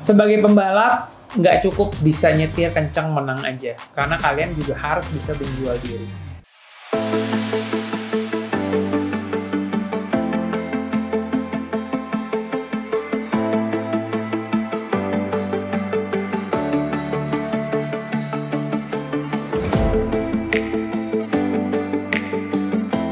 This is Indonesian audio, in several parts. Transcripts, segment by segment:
Sebagai pembalap, nggak cukup bisa nyetir kencang menang aja, karena kalian juga harus bisa menjual diri.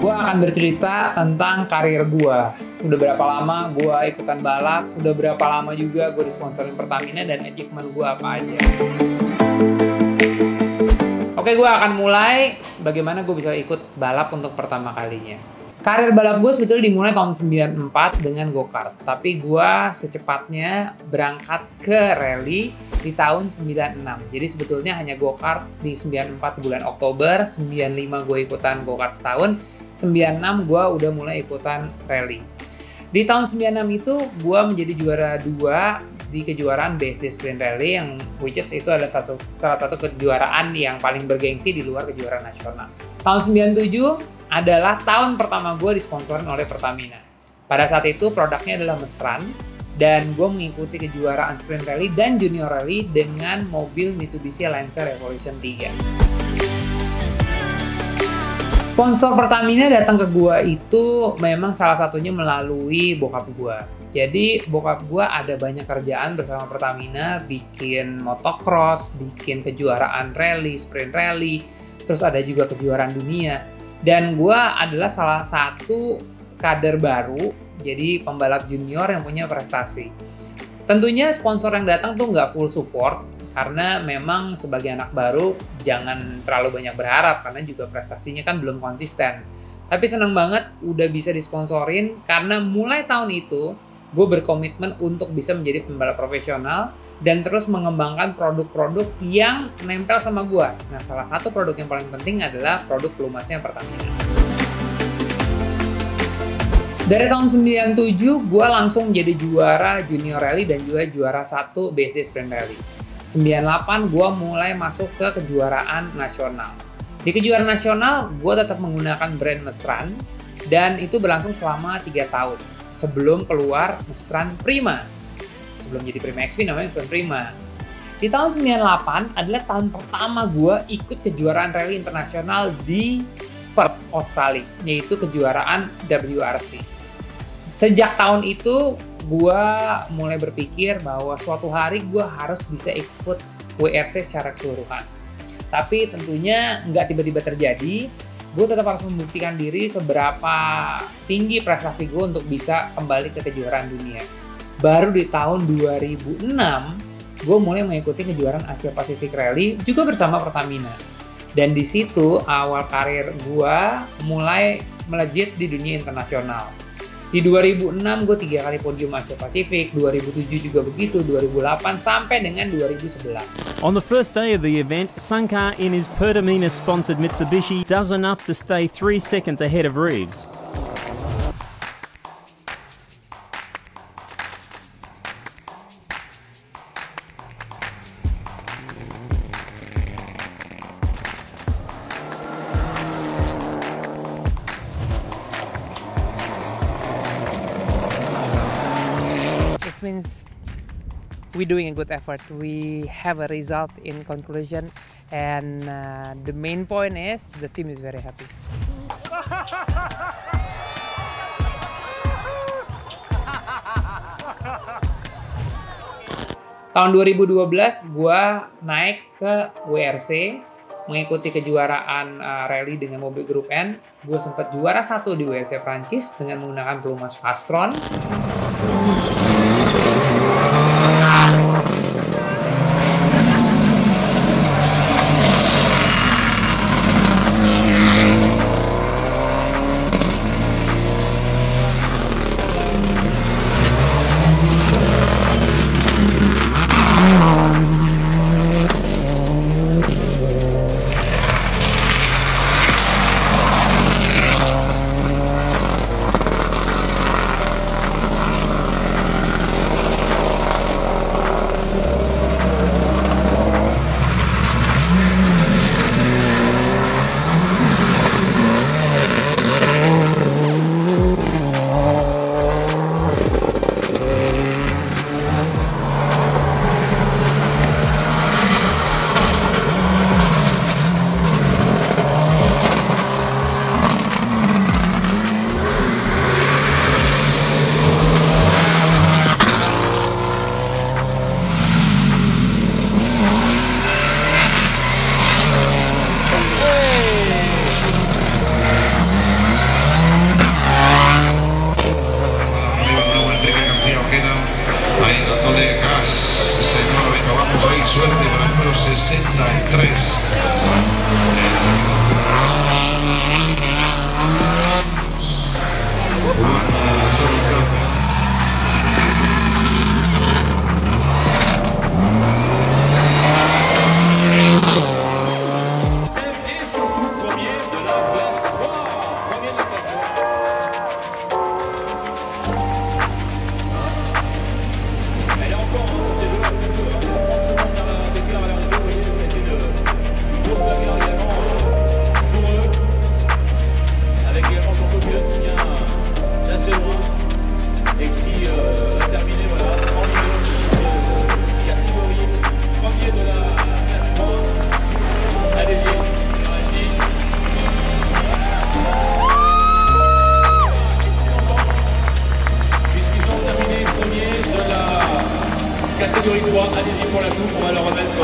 Gue akan bercerita tentang karir gue. Udah berapa lama gue ikutan balap, sudah berapa lama juga gue disponsorin Pertamina, dan achievement gue apa aja. Oke, gue akan mulai bagaimana gue bisa ikut balap untuk pertama kalinya. Karir balap gue sebetulnya dimulai tahun 94 dengan go-kart. Tapi gue secepatnya berangkat ke rally di tahun 96. Jadi sebetulnya hanya go-kart di 94 bulan Oktober, 95 gue ikutan go-kart setahun, 96 gue udah mulai ikutan rally. Di tahun 96 itu gue menjadi juara 2 di kejuaraan BSD Sprint Rally, yang which is itu adalah salah satu kejuaraan yang paling bergengsi di luar kejuaraan nasional. Tahun 97 adalah tahun pertama gue disponsorin oleh Pertamina. Pada saat itu produknya adalah Mesran, dan gue mengikuti kejuaraan Sprint Rally dan Junior Rally dengan mobil Mitsubishi Lancer Revolution 3. Sponsor Pertamina datang ke gua itu memang salah satunya melalui bokap gua. Jadi bokap gua ada banyak kerjaan bersama Pertamina, bikin motocross, bikin kejuaraan rally, sprint rally, terus ada juga kejuaraan dunia. Dan gua adalah salah satu kader baru, jadi pembalap junior yang punya prestasi. Tentunya sponsor yang datang tuh nggak full support, karena memang sebagai anak baru jangan terlalu banyak berharap, karena juga prestasinya kan belum konsisten. Tapi seneng banget udah bisa disponsorin, karena mulai tahun itu gue berkomitmen untuk bisa menjadi pembalap profesional dan terus mengembangkan produk-produk yang nempel sama gue. Nah, salah satu produk yang paling penting adalah produk pelumasnya Pertamina. Dari tahun 97 gue langsung menjadi juara Junior Rally dan juga juara 1 BSD Sprint Rally. 98 gue mulai masuk ke kejuaraan nasional. Di kejuaraan nasional gue tetap menggunakan brand Mesran, dan itu berlangsung selama 3 tahun sebelum keluar Mesran Prima. Sebelum jadi Prima XP namanya Mesran Prima. Di tahun 98 adalah tahun pertama gue ikut kejuaraan rally internasional di Perth, Australia, yaitu kejuaraan WRC. Sejak tahun itu gue mulai berpikir bahwa suatu hari gue harus bisa ikut WRC secara keseluruhan. Tapi tentunya nggak tiba-tiba terjadi. Gue tetap harus membuktikan diri seberapa tinggi prestasi gue untuk bisa kembali ke kejuaraan dunia. Baru di tahun 2006, gue mulai mengikuti kejuaraan Asia Pacific Rally juga bersama Pertamina. Dan di situ awal karir gue mulai melejit di dunia internasional. Di 2006 gue 3 kali podium Asia Pasifik, 2007 juga begitu, 2008 sampai dengan 2011. On the first day of the event, Sankar in his Pertamina-sponsored Mitsubishi does enough to stay 3 seconds ahead of Reeves. Means we're doing a good effort. We have a result in conclusion, and the main point is the team is very happy. Tahun 2012 gua naik ke WRC mengikuti kejuaraan rally dengan mobil Grup N. Gue sempat juara 1 di WRC Prancis dengan menggunakan pelumas Fastron. 63. Catégorie 3, allez-y pour la coupe, on va le remettre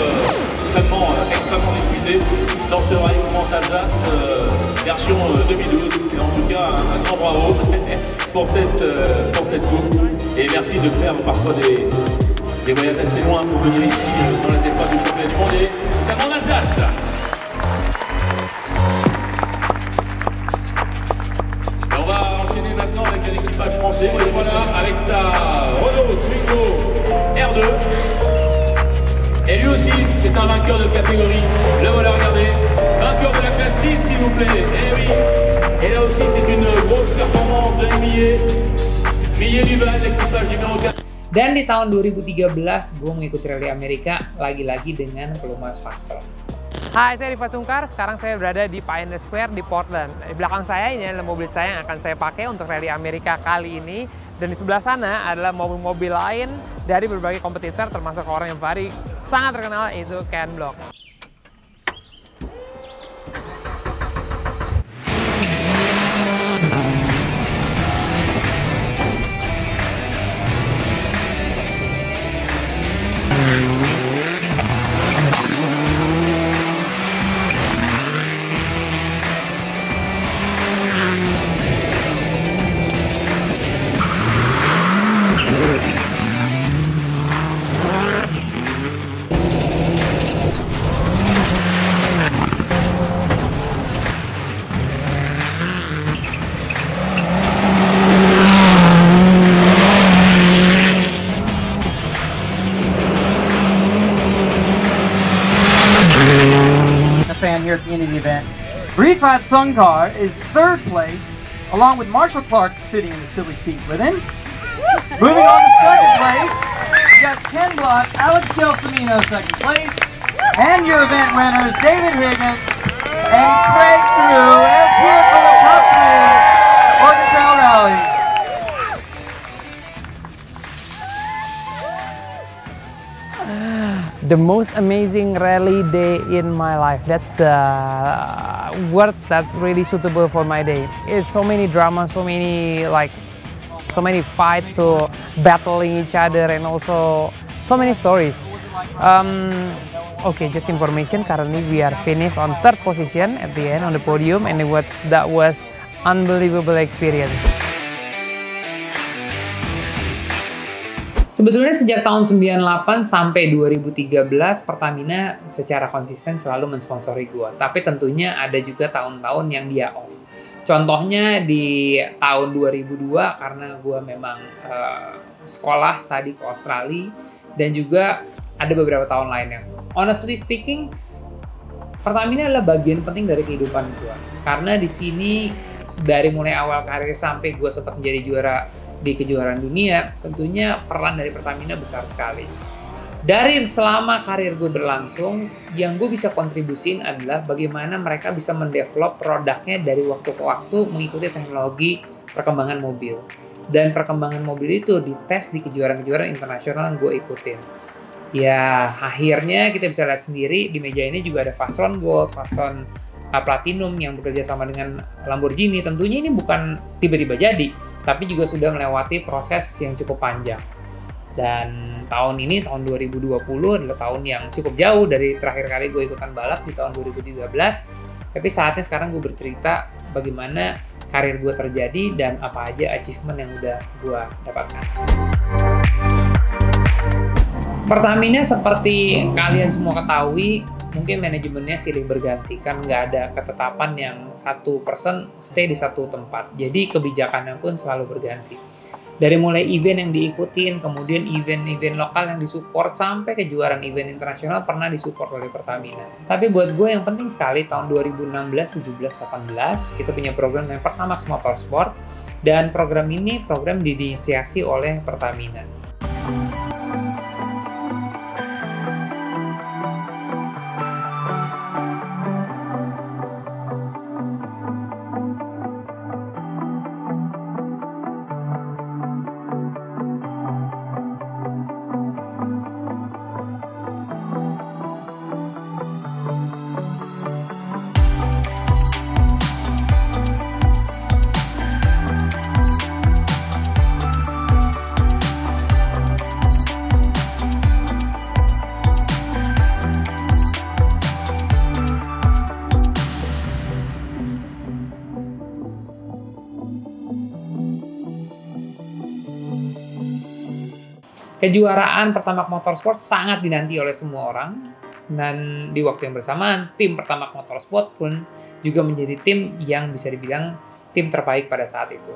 extrêmement disputé dans ce Rallye France-Alsace version 2012. Et en tout cas, un grand bravo pour cette coupe. Et merci de faire parfois des voyages assez loin pour venir ici dans les épreuves du championnat du monde et notamment en Alsace. Et on va enchaîner maintenant avec un équipage français. Et voilà, avec sa Renault Twingo R2. Et lui aussi, c'est un vainqueur de catégorie. Le voilà, regardez. Vainqueur de la classe 6, s'il vous plaît. Et oui. Et là aussi, c'est une grosse performance de Millet Duval, l'équipage numéro 4. Dan di tahun 2013, gue mengikuti Rally Amerika lagi-lagi dengan pelumas Fastrol. Hai, saya Rifat Sungkar. Sekarang saya berada di Pioneer Square di Portland. Di belakang saya ini adalah mobil saya yang akan saya pakai untuk Rally Amerika kali ini. Dan di sebelah sana adalah mobil-mobil lain dari berbagai kompetitor, termasuk orang yang sangat terkenal, yaitu Ken Block. Fan here at the end of the event. Rifat Sungkar is third place, along with Marshall Clark sitting in the silly seat with him. Moving on to second place, we got Ken Block, Alex Gelsomino second place, and your event winners David Higgins and Craig Drew as here for the top three Oregon Trail Rally. The most amazing rally day in my life. That's the word that really suitable for my day. It's so many drama, so many fight to battling each other, and also so many stories. Okay, just information. Currently, we are finished on third position at the end on the podium, and that was unbelievable experience. Sebetulnya sejak tahun 98 sampai 2013, Pertamina secara konsisten selalu mensponsori gue. Tapi tentunya ada juga tahun-tahun yang dia off. Contohnya di tahun 2002 karena gue memang sekolah, studi ke Australia. Dan juga ada beberapa tahun lainnya. Honestly speaking, Pertamina adalah bagian penting dari kehidupan gue. Karena di sini dari mulai awal karir sampai gue sempat menjadi juara di kejuaraan dunia, tentunya peran dari Pertamina besar sekali. Dari selama karir gue berlangsung, yang gue bisa kontribusin adalah bagaimana mereka bisa mendevelop produknya dari waktu ke waktu mengikuti teknologi perkembangan mobil. Dan perkembangan mobil itu dites di kejuaraan-kejuaraan internasional yang gue ikutin. Ya, akhirnya kita bisa lihat sendiri di meja ini juga ada Fastron Gold, Fastron Platinum yang bekerja sama dengan Lamborghini. Tentunya ini bukan tiba-tiba jadi, tapi juga sudah melewati proses yang cukup panjang. Dan tahun ini, tahun 2020 adalah tahun yang cukup jauh dari terakhir kali gue ikutan balap di tahun 2013. Tapi saatnya sekarang gue bercerita bagaimana karir gue terjadi dan apa aja achievement yang udah gue dapatkan. Pertamina seperti kalian semua ketahui, mungkin manajemennya silih berganti, kan nggak ada ketetapan yang satu person stay di satu tempat. Jadi kebijakannya pun selalu berganti. Dari mulai event yang diikutin, kemudian event-event lokal yang disupport, sampai kejuaraan event internasional pernah disupport oleh Pertamina. Tapi buat gue yang penting sekali, tahun 2016, 17, 18, kita punya program yang Pertamax Motorsport, dan program ini program diinisiasi oleh Pertamina. Kejuaraan Pertamax Motorsport sangat dinanti oleh semua orang, dan di waktu yang bersamaan tim Pertamax Motorsport pun juga menjadi tim yang bisa dibilang tim terbaik pada saat itu.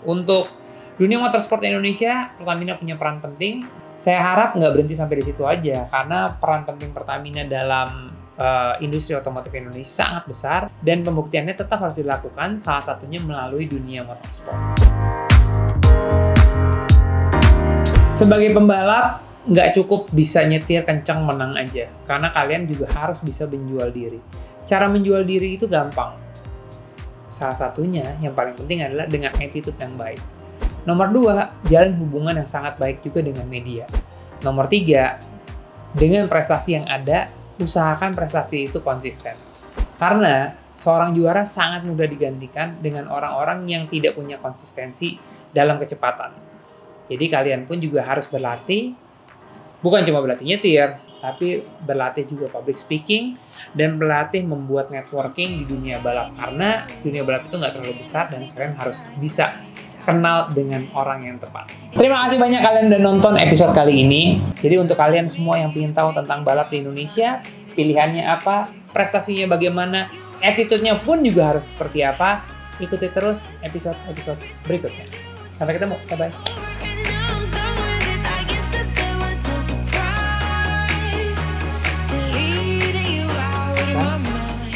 Untuk dunia motorsport Indonesia, Pertamina punya peran penting. Saya harap nggak berhenti sampai di situ aja, karena peran penting Pertamina dalam industri otomotif Indonesia sangat besar, dan pembuktiannya tetap harus dilakukan, salah satunya melalui dunia motorsport. Sebagai pembalap, nggak cukup bisa nyetir kencang menang aja, karena kalian juga harus bisa menjual diri. Cara menjual diri itu gampang. Salah satunya, yang paling penting adalah dengan attitude yang baik. Nomor 2, jalin hubungan yang sangat baik juga dengan media. Nomor 3, dengan prestasi yang ada, usahakan prestasi itu konsisten. Karena seorang juara sangat mudah digantikan dengan orang-orang yang tidak punya konsistensi dalam kecepatan. Jadi kalian pun juga harus berlatih, bukan cuma berlatih nyetir, tapi berlatih juga public speaking, dan berlatih membuat networking di dunia balap. Karena dunia balap itu nggak terlalu besar, dan kalian harus bisa kenal dengan orang yang tepat. Terima kasih banyak kalian udah nonton episode kali ini. Jadi untuk kalian semua yang ingin tahu tentang balap di Indonesia, pilihannya apa, prestasinya bagaimana, attitude-nya pun juga harus seperti apa, ikuti terus episode-episode berikutnya. Sampai ketemu, bye-bye.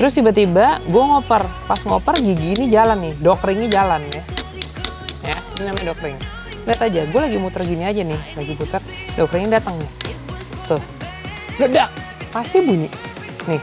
Terus tiba-tiba gue ngoper, pas ngoper gigi ini jalan nih, dokringnya jalan ya. Ya, ini namanya dokring. Lihat aja, gue lagi muter gini aja nih, lagi putar, dokringnya datang nih. Tuh, ledak, pasti bunyi. Nih,